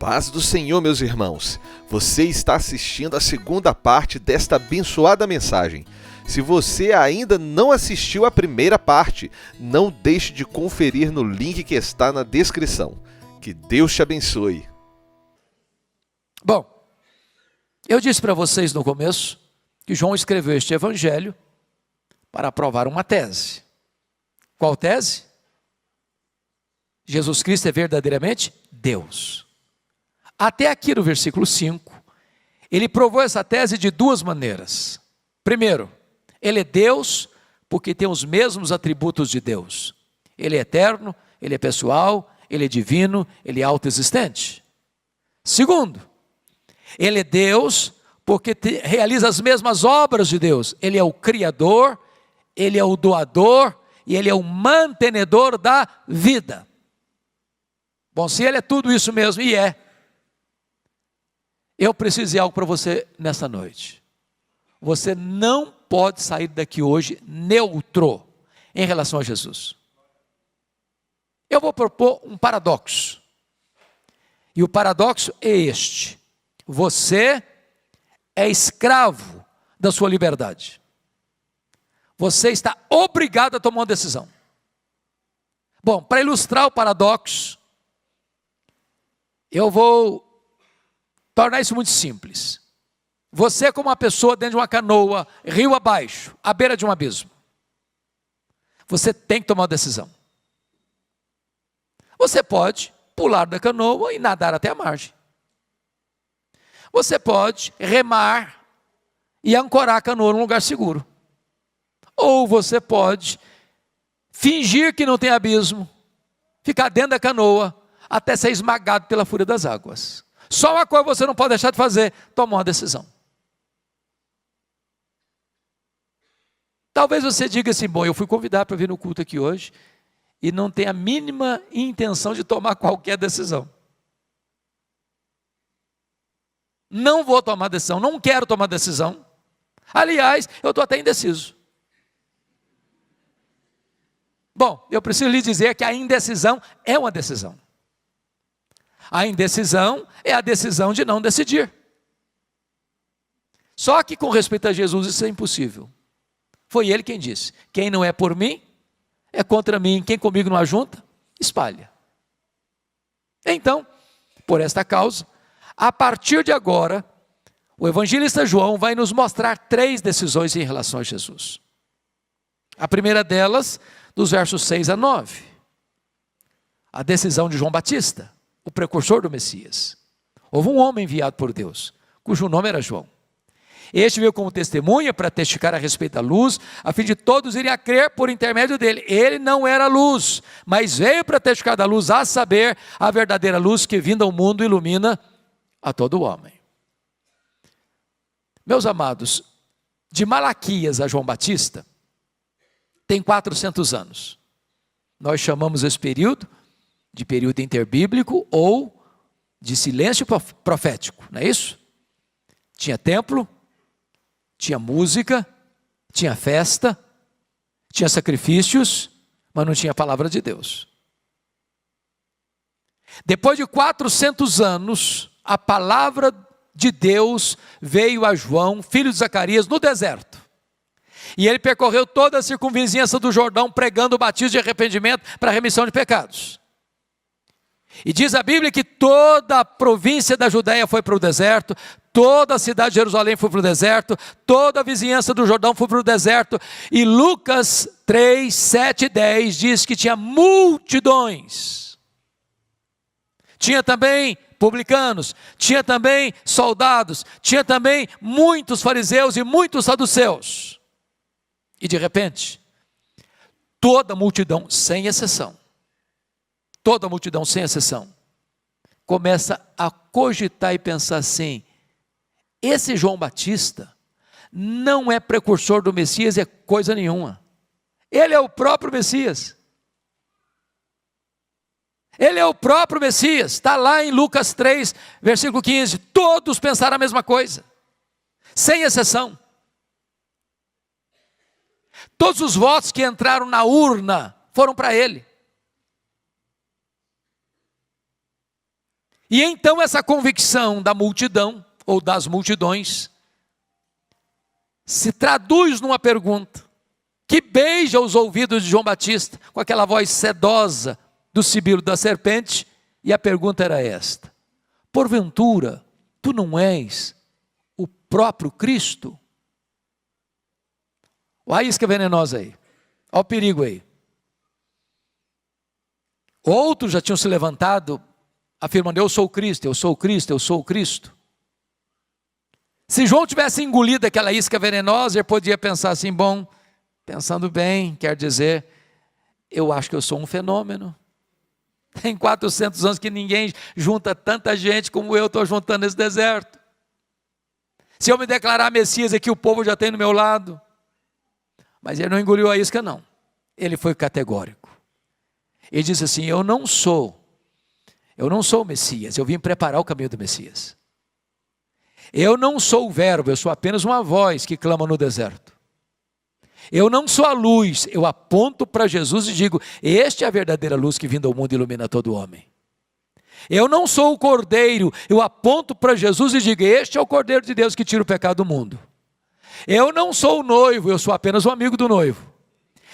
Paz do Senhor, meus irmãos. Você está assistindo a segunda parte desta abençoada mensagem. Se você ainda não assistiu a primeira parte, não deixe de conferir no link que está na descrição. Que Deus te abençoe. Bom, eu disse para vocês no começo que João escreveu este evangelho para provar uma tese. Qual tese? Jesus Cristo é verdadeiramente Deus. Até aqui no versículo 5, ele provou essa tese de duas maneiras. Primeiro, ele é Deus porque tem os mesmos atributos de Deus. Ele é eterno, ele é pessoal, ele é divino, ele é autoexistente. Segundo, ele é Deus porque realiza as mesmas obras de Deus. Ele é o Criador, ele é o doador e ele é o mantenedor da vida. Bom, se ele é tudo isso mesmo, e é, eu preciso dizer algo para você nessa noite. Você não pode sair daqui hoje neutro em relação a Jesus. Eu vou propor um paradoxo. E o paradoxo é este: você é escravo da sua liberdade. Você está obrigado a tomar uma decisão. Bom, para ilustrar o paradoxo, eu vou tornar isso muito simples. Você é como uma pessoa dentro de uma canoa, rio abaixo, à beira de um abismo. Você tem que tomar uma decisão. Você pode pular da canoa e nadar até a margem. Você pode remar e ancorar a canoa num lugar seguro. Ou você pode fingir que não tem abismo, ficar dentro da canoa até ser esmagado pela fúria das águas. Só uma coisa você não pode deixar de fazer: tomar uma decisão. Talvez você diga assim: bom, eu fui convidado para vir no culto aqui hoje e não tenho a mínima intenção de tomar qualquer decisão. Não vou tomar decisão, não quero tomar decisão. Aliás, eu estou até indeciso. Bom, eu preciso lhe dizer que a indecisão é uma decisão. A indecisão é a decisão de não decidir. Só que com respeito a Jesus isso é impossível. Foi ele quem disse: quem não é por mim, é contra mim. Quem comigo não ajunta, espalha. Então, por esta causa, a partir de agora, o evangelista João vai nos mostrar 3 decisões em relação a Jesus. A primeira delas, dos versos 6 a 9. A decisão de João Batista, o precursor do Messias. Houve um homem enviado por Deus, cujo nome era João. Este veio como testemunha para testificar a respeito da luz, a fim de todos irem a crer por intermédio dele. Ele não era luz, mas veio para testificar da luz, a saber, a verdadeira luz que vinda ao mundo ilumina a todo homem. Meus amados, de Malaquias a João Batista, tem 400 anos. Nós chamamos esse período de período interbíblico ou de silêncio profético, não é isso? Tinha templo, tinha música, tinha festa, tinha sacrifícios, mas não tinha a palavra de Deus. Depois de 400 anos, a palavra de Deus veio a João, filho de Zacarias, no deserto. E ele percorreu toda a circunvizinhança do Jordão, pregando o batismo de arrependimento para a remissão de pecados. E diz a Bíblia que toda a província da Judéia foi para o deserto, toda a cidade de Jerusalém foi para o deserto, toda a vizinhança do Jordão foi para o deserto. E Lucas 3, 7 e 10 diz que tinha multidões. Tinha também publicanos, tinha também soldados, tinha também muitos fariseus e muitos saduceus. E de repente, toda a multidão, sem exceção, toda a multidão, sem exceção, começa a cogitar e pensar assim: esse João Batista não é precursor do Messias, é coisa nenhuma. Ele é o próprio Messias. Ele é o próprio Messias. Está lá em Lucas 3, versículo 15. Todos pensaram a mesma coisa, sem exceção. Todos os votos que entraram na urna foram para ele. E então essa convicção da multidão, ou das multidões, se traduz numa pergunta, que beija os ouvidos de João Batista, com aquela voz sedosa do sibilo da serpente, e a pergunta era esta: porventura, tu não és o próprio Cristo? Olha a isca venenosa aí, olha o perigo aí. Outros já tinham se levantado, afirmando: eu sou o Cristo, eu sou o Cristo, eu sou o Cristo. Se João tivesse engolido aquela isca venenosa, ele podia pensar assim: bom, pensando bem, quer dizer, eu acho que eu sou um fenômeno. Tem 400 anos que ninguém junta tanta gente como eu estou juntando nesse deserto. Se eu me declarar Messias aqui, o povo já tem no meu lado. Mas ele não engoliu a isca, não. Ele foi categórico. Ele disse assim: eu não sou o Messias, eu vim preparar o caminho do Messias. Eu não sou o verbo, eu sou apenas uma voz que clama no deserto. Eu não sou a luz, eu aponto para Jesus e digo: este é a verdadeira luz que vindo ao mundo ilumina todo homem. Eu não sou o cordeiro, eu aponto para Jesus e digo: este é o cordeiro de Deus que tira o pecado do mundo. Eu não sou o noivo, eu sou apenas um amigo do noivo.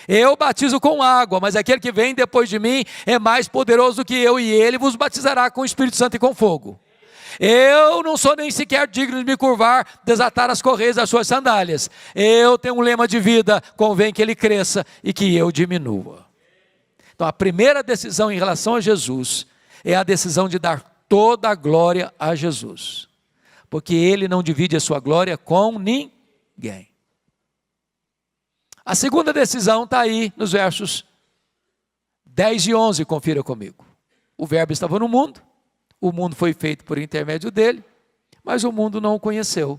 Eu batizo com água, mas aquele que vem depois de mim é mais poderoso do que eu, e ele vos batizará com o Espírito Santo e com fogo. Eu não sou nem sequer digno de me curvar, desatar as correias das suas sandálias. Eu tenho um lema de vida: convém que ele cresça e que eu diminua. Então a primeira decisão em relação a Jesus é a decisão de dar toda a glória a Jesus, porque ele não divide a sua glória com ninguém. A segunda decisão está aí nos versos 10 e 11, confira comigo. O verbo estava no mundo, o mundo foi feito por intermédio dele, mas o mundo não o conheceu.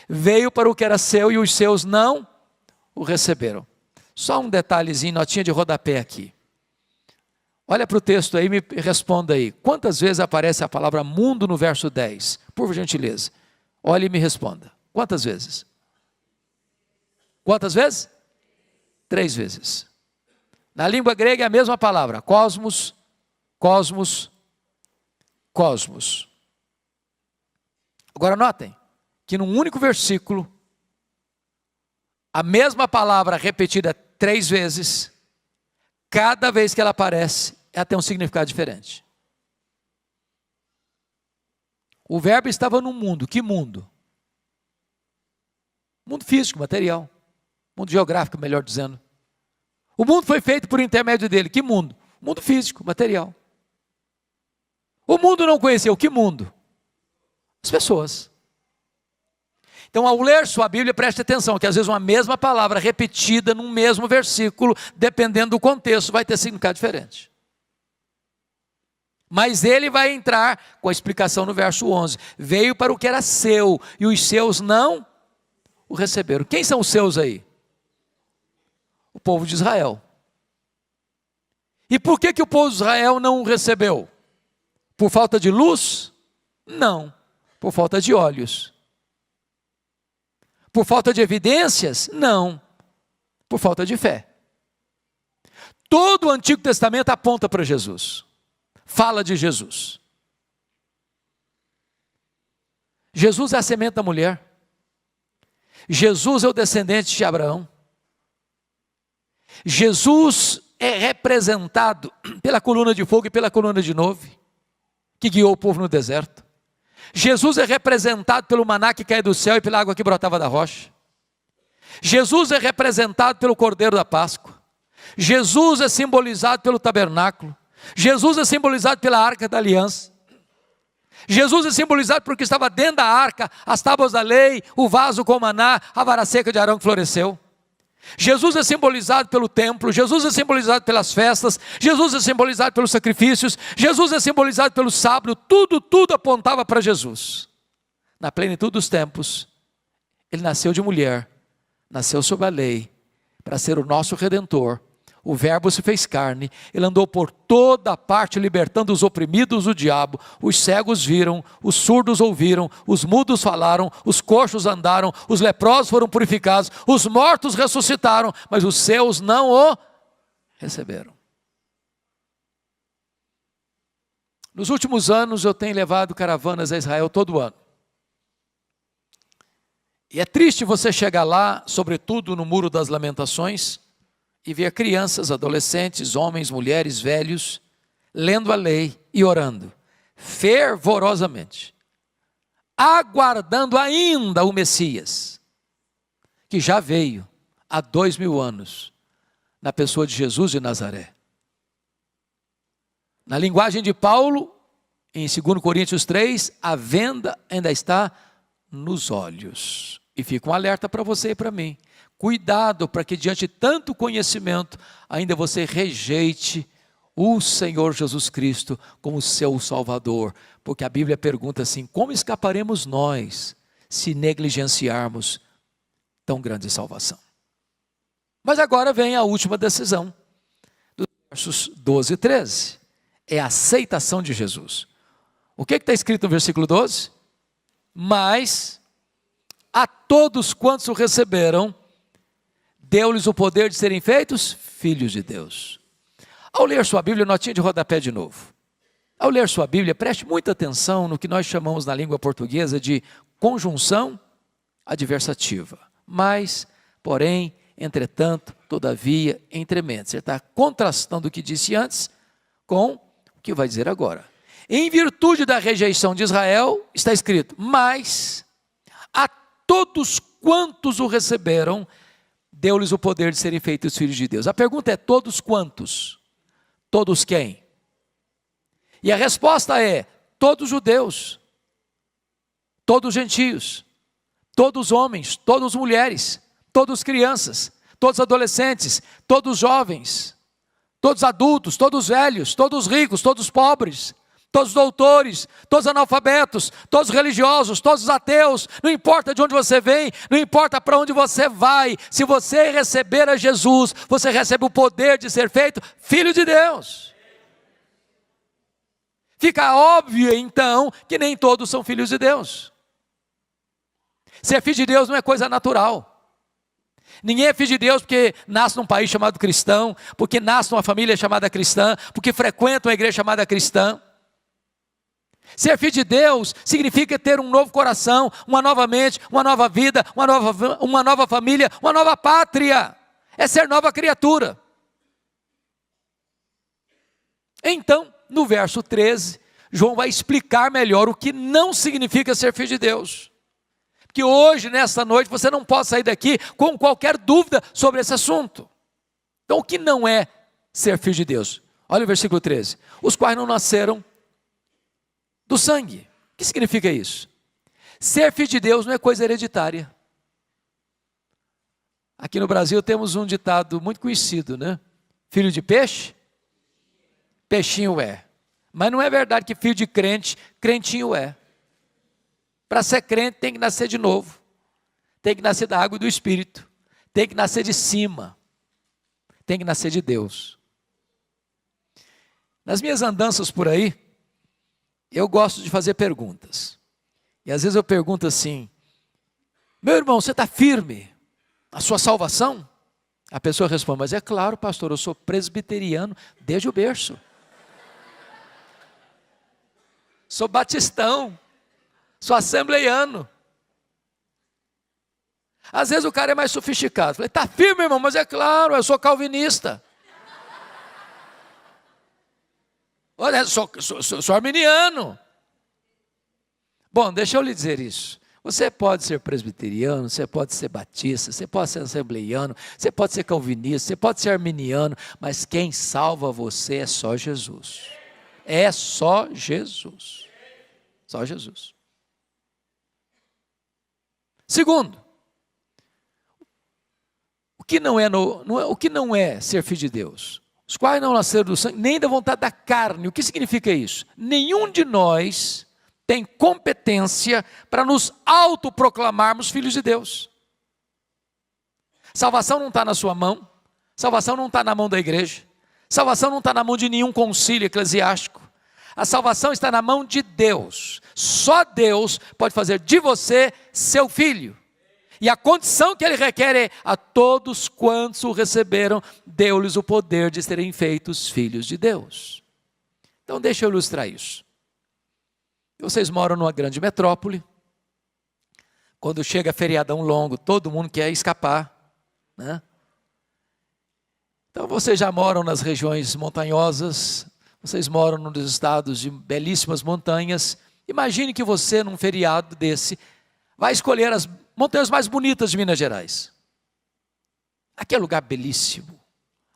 Veio para o que era seu e os seus não o receberam. Só um detalhezinho, notinha de rodapé aqui. Olha para o texto aí e me responda aí. Quantas vezes aparece a palavra mundo no verso 10? Por gentileza. Olha e me responda. Quantas vezes? Quantas vezes? 3 vezes. Na língua grega é a mesma palavra: cosmos, cosmos, cosmos. Agora notem que num único versículo, a mesma palavra repetida 3 vezes, cada vez que ela aparece, ela tem um significado diferente. O verbo estava no mundo. Que mundo? Mundo físico, material. Mundo geográfico, melhor dizendo. O mundo foi feito por intermédio dele. Que mundo? Mundo físico, material. O mundo não conheceu. Que mundo? As pessoas. Então, ao ler sua Bíblia, preste atenção que às vezes uma mesma palavra repetida num mesmo versículo, dependendo do contexto, vai ter significado diferente. Mas ele vai entrar com a explicação no verso 11. Veio para o que era seu e os seus não o receberam. Quem são os seus aí? O povo de Israel. E por que o povo de Israel não o recebeu? Por falta de luz? Não. Por falta de olhos. Por falta de evidências? Não. Por falta de fé. Todo o Antigo Testamento aponta para Jesus. Fala de Jesus. Jesus é a semente da mulher. Jesus é o descendente de Abraão. Jesus é representado pela coluna de fogo e pela coluna de nuvem, que guiou o povo no deserto. Jesus é representado pelo maná que cai do céu e pela água que brotava da rocha. Jesus é representado pelo Cordeiro da Páscoa. Jesus é simbolizado pelo tabernáculo. Jesus é simbolizado pela Arca da Aliança. Jesus é simbolizado porque estava dentro da arca, as tábuas da lei, o vaso com maná, a vara seca de Arão que floresceu. Jesus é simbolizado pelo templo, Jesus é simbolizado pelas festas, Jesus é simbolizado pelos sacrifícios, Jesus é simbolizado pelo sábado, tudo apontava para Jesus. Na plenitude dos tempos, ele nasceu de mulher, nasceu sob a lei, para ser o nosso Redentor. O verbo se fez carne, ele andou por toda parte libertando os oprimidos do diabo. Os cegos viram, os surdos ouviram, os mudos falaram, os coxos andaram, os leprosos foram purificados, os mortos ressuscitaram, mas os seus não o receberam. Nos últimos anos eu tenho levado caravanas a Israel todo ano. E é triste você chegar lá, sobretudo no Muro das Lamentações, e ver crianças, adolescentes, homens, mulheres, velhos, lendo a lei e orando, fervorosamente, aguardando ainda o Messias, que já veio há 2000 anos, na pessoa de Jesus de Nazaré. Na linguagem de Paulo, em 2 Coríntios 3, a venda ainda está nos olhos. E fica um alerta para você e para mim. Cuidado para que diante de tanto conhecimento, ainda você rejeite o Senhor Jesus Cristo como seu Salvador. Porque a Bíblia pergunta assim, como escaparemos nós se negligenciarmos tão grande salvação? Mas agora vem a última decisão, dos versos 12 e 13. É a aceitação de Jesus. O que está escrito no versículo 12? Mas a todos quantos o receberam, deu-lhes o poder de serem feitos filhos de Deus. Ao ler sua Bíblia, notinha de rodapé de novo. Ao ler sua Bíblia, preste muita atenção no que nós chamamos na língua portuguesa de conjunção adversativa. Mas, porém, entretanto, todavia, entremente. Você está contrastando o que disse antes com o que vai dizer agora. Em virtude da rejeição de Israel, está escrito, mas a todos quantos o receberam, deu-lhes o poder de serem feitos filhos de Deus. A pergunta é, todos quantos? Todos quem? E a resposta é, todos judeus, todos gentios, todos homens, todas mulheres, todas crianças, todos adolescentes, todos jovens, todos adultos, todos velhos, todos ricos, todos pobres, todos doutores, todos analfabetos, todos religiosos, todos ateus, não importa de onde você vem, não importa para onde você vai, se você receber a Jesus, você recebe o poder de ser feito filho de Deus. Fica óbvio então que nem todos são filhos de Deus. Ser filho de Deus não é coisa natural. Ninguém é filho de Deus porque nasce num país chamado cristão, porque nasce numa família chamada cristã, porque frequenta uma igreja chamada cristã. Ser filho de Deus significa ter um novo coração, uma nova mente, uma nova vida, uma nova família, uma nova pátria. É ser nova criatura. Então, no verso 13, João vai explicar melhor o que não significa ser filho de Deus. Que hoje, nesta noite, você não pode sair daqui com qualquer dúvida sobre esse assunto. Então, o que não é ser filho de Deus? Olha o versículo 13. Os quais não nasceram do sangue. O que significa isso? Ser filho de Deus não é coisa hereditária. Aqui no Brasil temos um ditado muito conhecido, né? Filho de peixe, peixinho é. Mas não é verdade que filho de crente, crentinho é. Para ser crente tem que nascer de novo. Tem que nascer da água e do Espírito. Tem que nascer de cima. Tem que nascer de Deus. Nas minhas andanças por aí, eu gosto de fazer perguntas. E às vezes eu pergunto assim, meu irmão, você está firme na sua salvação? A pessoa responde, mas é claro, pastor, eu sou presbiteriano desde o berço. Sou batistão. Sou assembleiano. Às vezes o cara é mais sofisticado. Falei, está firme, irmão, mas é claro, eu sou calvinista. Olha, sou arminiano. Bom, deixa eu lhe dizer isso. Você pode ser presbiteriano, você pode ser batista, você pode ser assembleiano, você pode ser calvinista, você pode ser arminiano, mas quem salva você é só Jesus. É só Jesus. Só Jesus. Segundo, o que não é ser filho de Deus? Os quais não nasceram do sangue, nem da vontade da carne. O que significa isso? Nenhum de nós tem competência para nos autoproclamarmos filhos de Deus. Salvação não está na sua mão, salvação não está na mão da igreja, salvação não está na mão de nenhum concílio eclesiástico. A salvação está na mão de Deus. Só Deus pode fazer de você seu filho. E a condição que ele requer é, a todos quantos o receberam, deu-lhes o poder de serem feitos filhos de Deus. Então deixa eu ilustrar isso. Vocês moram numa grande metrópole. Quando chega feriadão longo, todo mundo quer escapar, né? Então vocês já moram nas regiões montanhosas, vocês moram nos estados de belíssimas montanhas. Imagine que você, num feriado desse, vai escolher as montanhas mais bonitas de Minas Gerais. Aquele lugar belíssimo,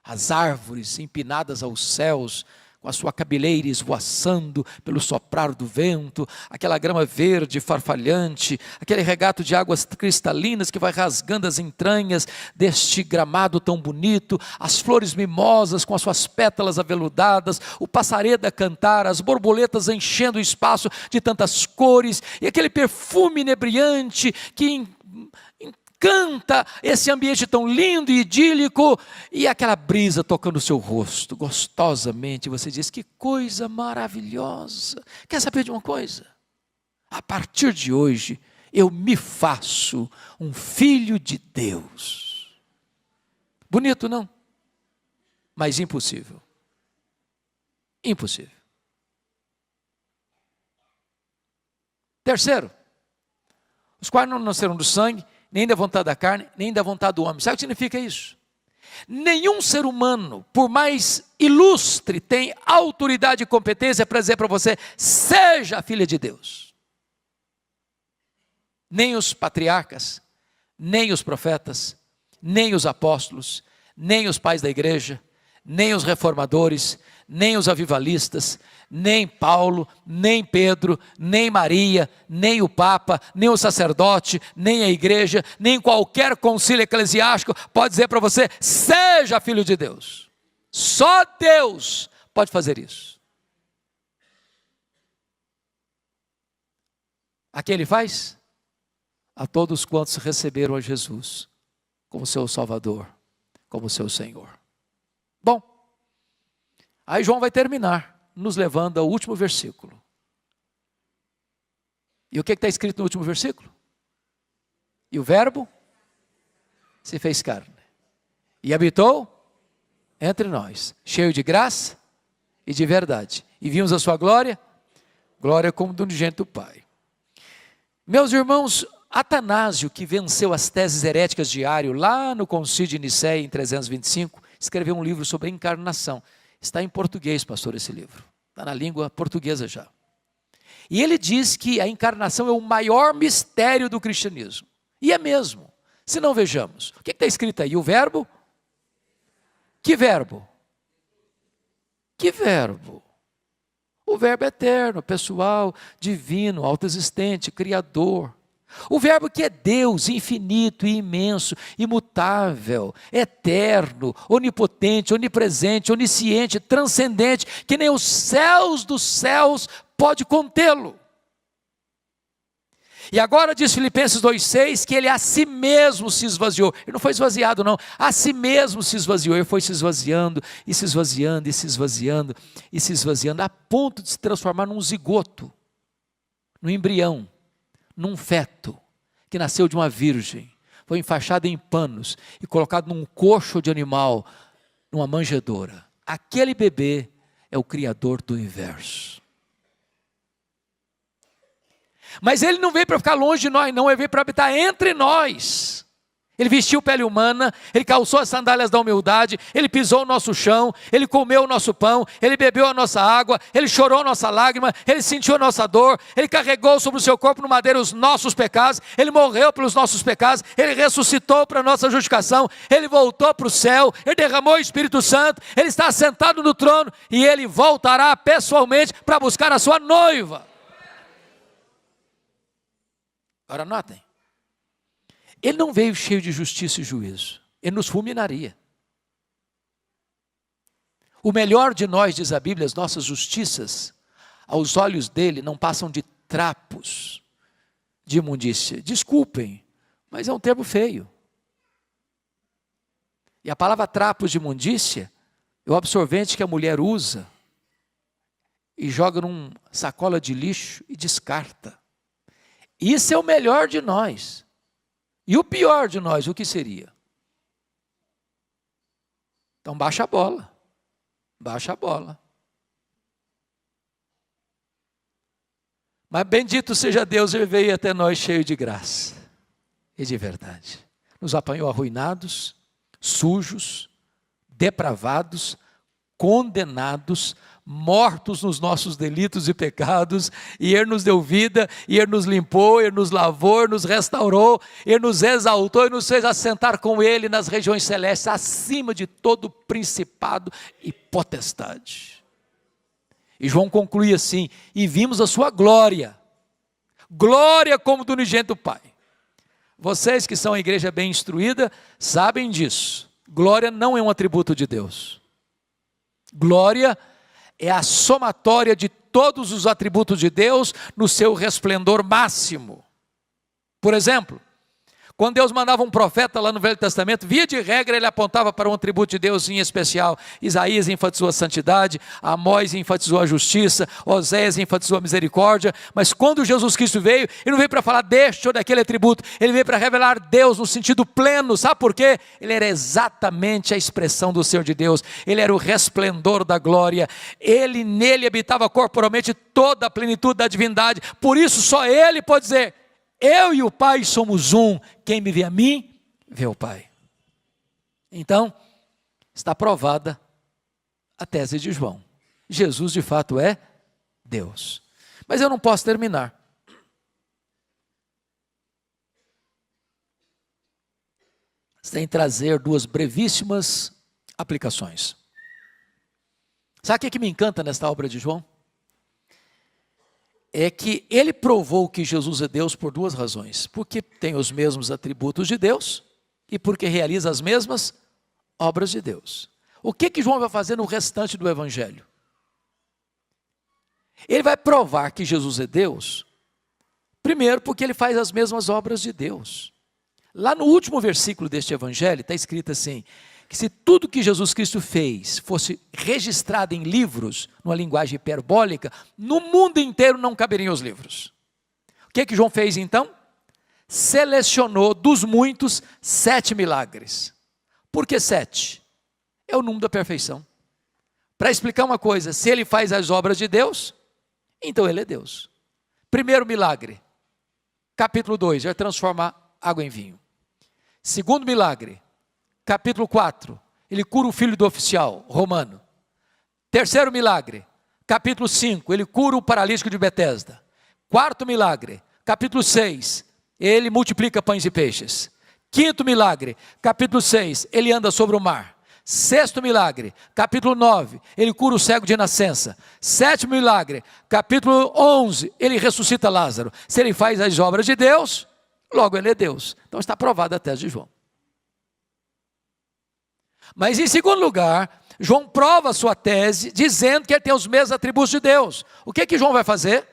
as árvores empinadas aos céus, com a sua cabeleira esvoaçando pelo soprar do vento, aquela grama verde farfalhante, aquele regato de águas cristalinas que vai rasgando as entranhas deste gramado tão bonito, as flores mimosas com as suas pétalas aveludadas, o passareda a cantar, as borboletas enchendo o espaço de tantas cores, e aquele perfume inebriante que canta esse ambiente tão lindo e idílico, e aquela brisa tocando o seu rosto, gostosamente, você diz, que coisa maravilhosa. Quer saber de uma coisa? A partir de hoje, eu me faço um filho de Deus. Bonito, não? Mas impossível. Impossível. Terceiro, os quais não nasceram do sangue, nem da vontade da carne, nem da vontade do homem. Sabe o que significa isso? Nenhum ser humano, por mais ilustre, tem autoridade e competência para dizer para você, seja a filha de Deus. Nem os patriarcas, nem os profetas, nem os apóstolos, nem os pais da igreja, nem os reformadores, nem os avivalistas, nem Paulo, nem Pedro, nem Maria, nem o Papa, nem o sacerdote, nem a igreja, nem qualquer concílio eclesiástico pode dizer para você, seja filho de Deus. Só Deus pode fazer isso. A quem Ele faz? A todos quantos receberam a Jesus como seu Salvador, como seu Senhor. Bom, aí João vai terminar nos levando ao último versículo. E o que está escrito no último versículo? E o verbo se fez carne e habitou entre nós, cheio de graça e de verdade. E vimos a sua glória, glória como do unigênito do Pai. Meus irmãos, Atanásio, que venceu as teses heréticas de Ario lá no Concílio de Nicéia em 325, escreveu um livro sobre a encarnação. Está em português, pastor, esse livro. Está na língua portuguesa já. E ele diz que a encarnação é o maior mistério do cristianismo. E é mesmo. Se não, vejamos. O que está escrito aí? O verbo? Que verbo? Que verbo? O verbo eterno, pessoal, divino, autoexistente, criador. O verbo que é Deus, infinito e imenso, imutável, eterno, onipotente, onipresente, onisciente, transcendente, que nem os céus dos céus pode contê-lo. E agora diz Filipenses 2,6 que ele a si mesmo se esvaziou. Ele não foi esvaziado não, a si mesmo se esvaziou. Ele foi se esvaziando, e se esvaziando, e se esvaziando, e se esvaziando, a ponto de se transformar num zigoto, num embrião, num feto, que nasceu de uma virgem, foi enfaixado em panos, e colocado num coxo de animal, numa manjedoura. Aquele bebê é o Criador do universo. Mas ele não veio para ficar longe de nós, não, ele veio para habitar entre nós. Ele vestiu pele humana, ele calçou as sandálias da humildade, ele pisou o nosso chão, ele comeu o nosso pão, ele bebeu a nossa água, ele chorou a nossa lágrima, ele sentiu a nossa dor, ele carregou sobre o seu corpo no madeiro os nossos pecados, ele morreu pelos nossos pecados, ele ressuscitou para a nossa justificação, ele voltou para o céu, ele derramou o Espírito Santo, ele está sentado no trono e ele voltará pessoalmente para buscar a sua noiva. Agora notem. Ele não veio cheio de justiça e juízo. Ele nos fulminaria. O melhor de nós, diz a Bíblia, as nossas justiças, aos olhos dele, não passam de trapos de imundícia. Desculpem, mas é um termo feio. E a palavra trapos de imundícia é o absorvente que a mulher usa e joga numa sacola de lixo e descarta. Isso é o melhor de nós. E o pior de nós, o que seria? Então baixa a bola. Baixa a bola. Mas bendito seja Deus, Ele veio até nós cheio de graça e de verdade. Nos apanhou arruinados, sujos, depravados, condenados, mortos nos nossos delitos e pecados, e Ele nos deu vida, e Ele nos limpou, Ele nos lavou, Ele nos restaurou, Ele nos exaltou, e nos fez assentar com Ele nas regiões celestes, acima de todo principado e potestade. E João conclui assim: e vimos a sua glória, glória como do unigênito Pai. Vocês que são a igreja bem instruída, sabem disso. Glória não é um atributo de Deus. Glória é a somatória de todos os atributos de Deus no seu resplendor máximo. Por exemplo, quando Deus mandava um profeta lá no Velho Testamento, via de regra ele apontava para um atributo de Deus em especial. Isaías enfatizou a santidade, Amós enfatizou a justiça, Oséias enfatizou a misericórdia. Mas quando Jesus Cristo veio, Ele não veio para falar deste ou daquele atributo, Ele veio para revelar Deus no sentido pleno. Sabe por quê? Ele era exatamente a expressão do ser de Deus, Ele era o resplendor da glória, nele habitava corporalmente toda a plenitude da divindade. Por isso só Ele pode dizer: eu e o Pai somos um, quem me vê a mim, vê o Pai. Então, está provada a tese de João. Jesus de fato é Deus. Mas eu não posso terminar. Sem trazer duas brevíssimas aplicações. Sabe o que me encanta nesta obra de João? É que ele provou que Jesus é Deus por duas razões: porque tem os mesmos atributos de Deus e porque realiza as mesmas obras de Deus. O que João vai fazer no restante do Evangelho? Ele vai provar que Jesus é Deus, primeiro porque ele faz as mesmas obras de Deus. Lá no último versículo deste Evangelho está escrito assim: que se tudo que Jesus Cristo fez fosse registrado em livros, numa linguagem hiperbólica, no mundo inteiro não caberiam os livros. O que João fez então? Selecionou dos muitos 7 milagres. Por que 7? É o número da perfeição. Para explicar uma coisa: se ele faz as obras de Deus, então ele é Deus. Primeiro milagre, capítulo 2, vai transformar água em vinho. Segundo milagre, capítulo 4, ele cura o filho do oficial romano. Terceiro milagre, capítulo 5, ele cura o paralítico de Betesda. Quarto milagre, capítulo 6, ele multiplica pães e peixes. Quinto milagre, capítulo 6, ele anda sobre o mar. Sexto milagre, capítulo 9, ele cura o cego de nascença. Sétimo milagre, capítulo 11, ele ressuscita Lázaro. Se ele faz as obras de Deus, logo ele é Deus. Então está provada a tese de João. Mas em segundo lugar, João prova a sua tese dizendo que ele tem os mesmos atributos de Deus. O que João vai fazer?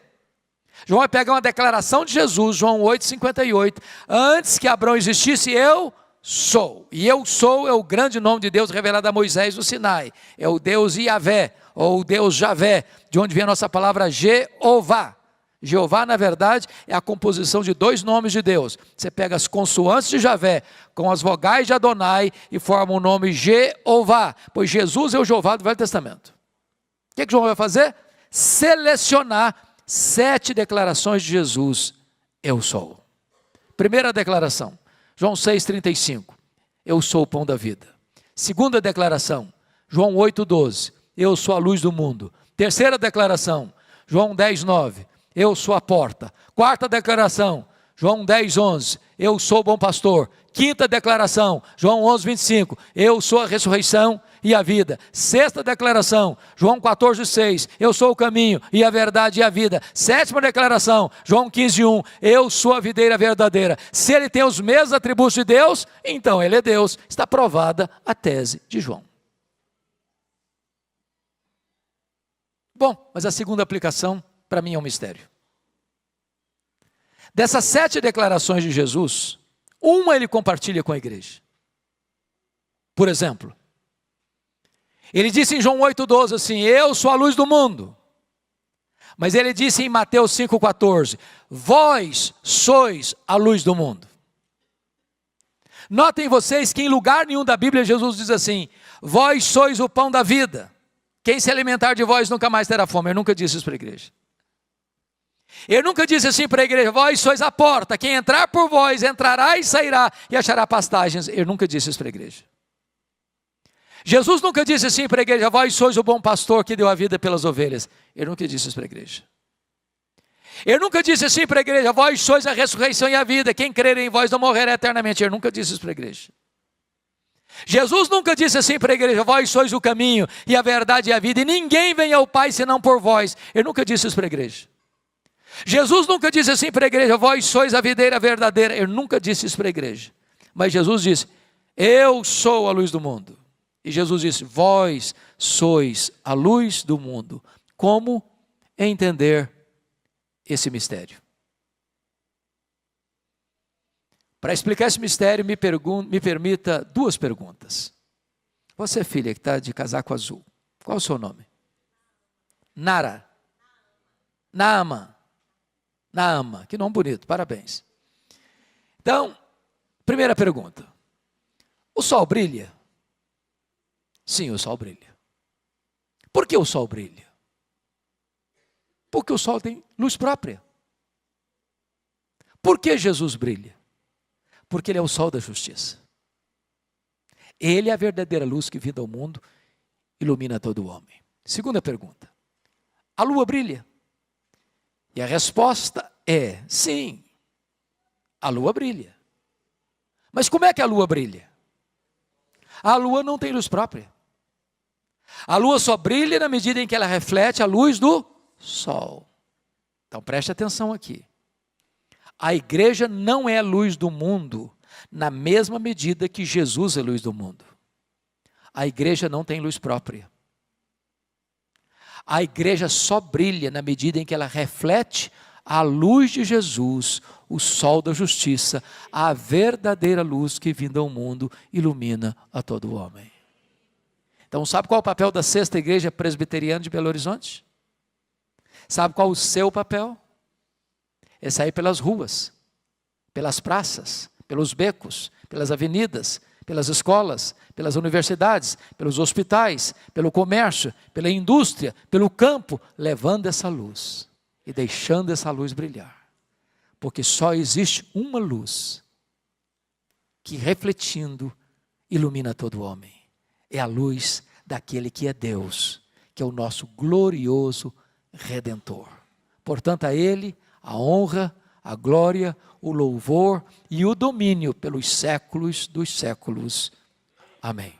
João vai pegar uma declaração de Jesus, João 8,58. Antes que Abraão existisse, eu sou. E eu sou é o grande nome de Deus revelado a Moisés no Sinai. É o Deus Iavé, ou o Deus Javé, de onde vem a nossa palavra Jeová. Jeová, na verdade, é a composição de dois nomes de Deus. Você pega as consoantes de Javé com as vogais de Adonai e forma o nome Jeová, pois Jesus é o Jeová do Velho Testamento. O que João vai fazer? Selecionar 7 declarações de Jesus: eu sou. Primeira declaração, João 6,35, eu sou o pão da vida. Segunda declaração, João 8,12, eu sou a luz do mundo. Terceira declaração, João 10,9, eu sou a porta. Quarta declaração, João 10,11, eu sou o bom pastor. Quinta declaração, João 11,25, eu sou a ressurreição e a vida. Sexta declaração, João 14,6, eu sou o caminho e a verdade e a vida. Sétima declaração, João 15,1, eu sou a videira verdadeira. Se ele tem os mesmos atributos de Deus, então ele é Deus. Está provada a tese de João. Bom, mas a segunda aplicação para mim é um mistério. Dessas 7 declarações de Jesus, uma ele compartilha com a igreja. Por exemplo, ele disse em João 8,12 assim: eu sou a luz do mundo. Mas ele disse em Mateus 5,14: vós sois a luz do mundo. Notem vocês que em lugar nenhum da Bíblia Jesus diz assim: vós sois o pão da vida. Quem se alimentar de vós nunca mais terá fome. Eu nunca disse isso para a igreja. Ele nunca disse assim para a igreja: vós sois a porta, quem entrar por vós entrará e sairá e achará pastagens. Ele nunca disse isso para a igreja. Jesus nunca disse assim para a igreja: vós sois o bom pastor que deu a vida pelas ovelhas. Ele nunca disse isso para a igreja. Ele nunca disse assim para a igreja: vós sois a ressurreição e a vida, quem crer em vós não morrerá eternamente. Ele nunca disse isso para a igreja. Jesus nunca disse assim para a igreja: vós sois o caminho e a verdade e a vida, e ninguém vem ao Pai senão por vós. Ele nunca disse isso para a igreja. Jesus nunca disse assim para a igreja: vós sois a videira verdadeira. Ele nunca disse isso para a igreja. Mas Jesus disse: eu sou a luz do mundo. E Jesus disse: vós sois a luz do mundo. Como entender esse mistério? Para explicar esse mistério, me permita duas perguntas. Você, filha, que está de casaco azul, qual é o seu nome? Nara. Naama. Naama, que nome bonito, parabéns. Então, primeira pergunta: o sol brilha? Sim, o sol brilha. Por que o sol brilha? Porque o sol tem luz própria. Por que Jesus brilha? Porque ele é o sol da justiça. Ele é a verdadeira luz que vindo ao mundo ilumina todo o homem. Segunda pergunta: a lua brilha? E a resposta é sim, a lua brilha. Mas como é que a lua brilha? A lua não tem luz própria. A lua só brilha na medida em que ela reflete a luz do sol. Então preste atenção aqui. A igreja não é a luz do mundo na mesma medida que Jesus é luz do mundo. A igreja não tem luz própria. A igreja só brilha na medida em que ela reflete a luz de Jesus, o sol da justiça, a verdadeira luz que vindo ao mundo ilumina a todo homem. Então sabe qual é o papel da Sexta Igreja Presbiteriana de Belo Horizonte? Sabe qual é o seu papel? É sair pelas ruas, pelas praças, pelos becos, pelas avenidas, pelas escolas, pelas universidades, pelos hospitais, pelo comércio, pela indústria, pelo campo, levando essa luz e deixando essa luz brilhar. Porque só existe uma luz que, refletindo, ilumina todo homem. É a luz daquele que é Deus, que é o nosso glorioso Redentor. Portanto, a Ele a honra, a glória, o louvor e o domínio pelos séculos dos séculos. Amém.